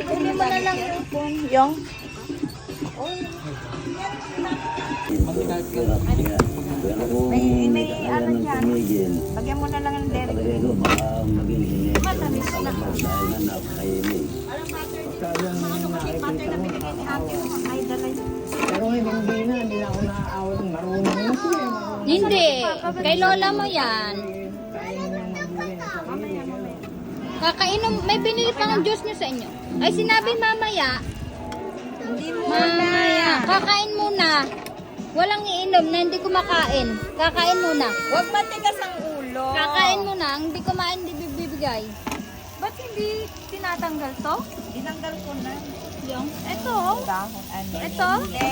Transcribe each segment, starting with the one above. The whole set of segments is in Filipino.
Kunin mo na lang yung phone. Yung? May ano yan. Lagyan mo na lang ng dairy. Matamis na. Pero hindi na ako naaawat. Marunong na siya. Hindi. Kay lola mo yan. Kakainom. May binili pa ng juice niyo sa inyo. Ay, sinabi mamaya. Hindi mo Mamaya. Kakain muna. Walang iinom na hindi kumakain. Kakain muna. Huwag matigas ang ulo. Kakain muna. Ang hindi kumain, hindi bibigay. Ba't hindi tinatanggal to? Tinanggal ko na. Yung? Ito. Dahon. Ano? Ito? Hindi.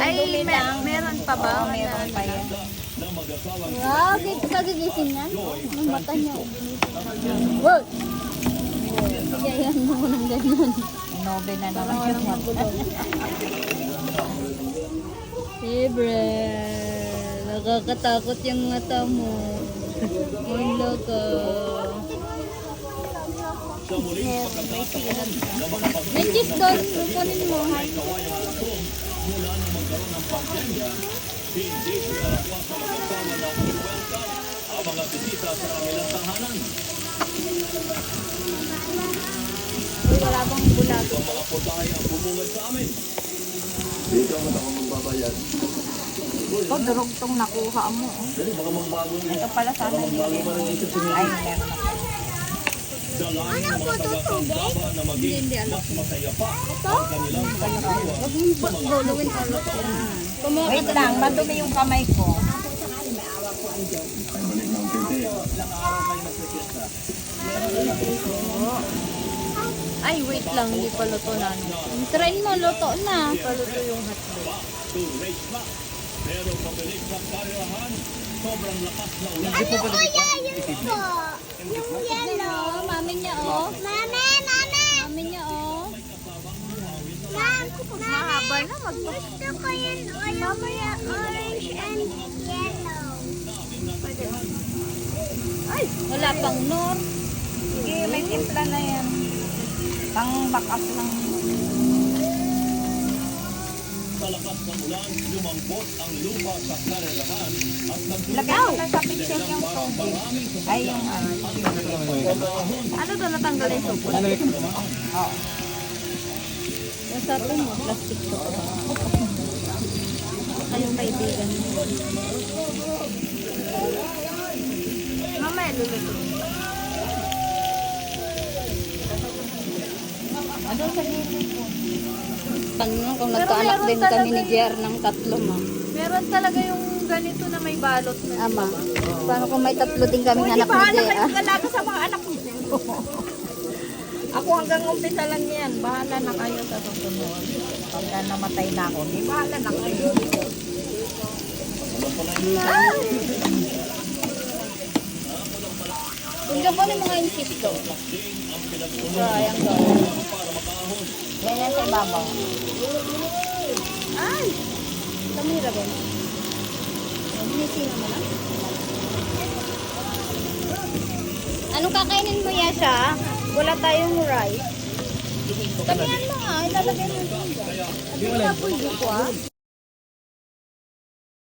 Ay, meron pa ba? Oo, meron pa yan. Wow, kagigising yan. Ang mata niya. Word! Gayan mo ng ganyan. Inobe na naman yung mata. Gabriel, nakakatakot yung mata mo. Wala ka. May cheese doon. Kunin mo. Uy, wala bang bulago? Ito, durog tong nakuha mo. Ito pala sana yung ay, meron ako. Ano po ito? Hindi alam. Ito? Huwag mong gulawin ulit yan. Wait lang, madumi yung kamay ko. Ay, wait lang. Hindi pa luto na. Try mo, luto na. Paluto yung hotdog. Ano kuya yun po? Yung yellow. Mami niya, oh. Mami! Mami niya, oh. Ma'am! Mahaba na Gusto ko yung orange and yellow. Wala pang nor. Sige, may timpla na yan. Pang bakas lang. Lagay mo lang sa picture yung tubig. Ay, yung ano. Ano to natanggal yung supot? Oo. Yung sabi mo, plastic to. Kayong kaibigan mo. Mamaya luluto. Ano sa gilid po? Kung nagkaanak din kami ni Jer ng tatlo, ma. Meron talaga yung ganito na may balot na. Ama. Paano kung may tatlo din kaming anak ni Jer, ah? Talaga sa mga anak mo. Ako hanggang umpisa lang yan. Bahala na kayo sa susunod. Pagka namatay na ako, di bahala na kayo. Kung ka po ng mga insip to. Sayang daw. Ganyan sa ibabaw. Ay! Kamira ba? Hinisi naman, ah. Anong kakainin mo, Yasha? Wala tayong rice. Tamihan mo nga, ilalagay mo dyan. At yung napulyo ko, ah.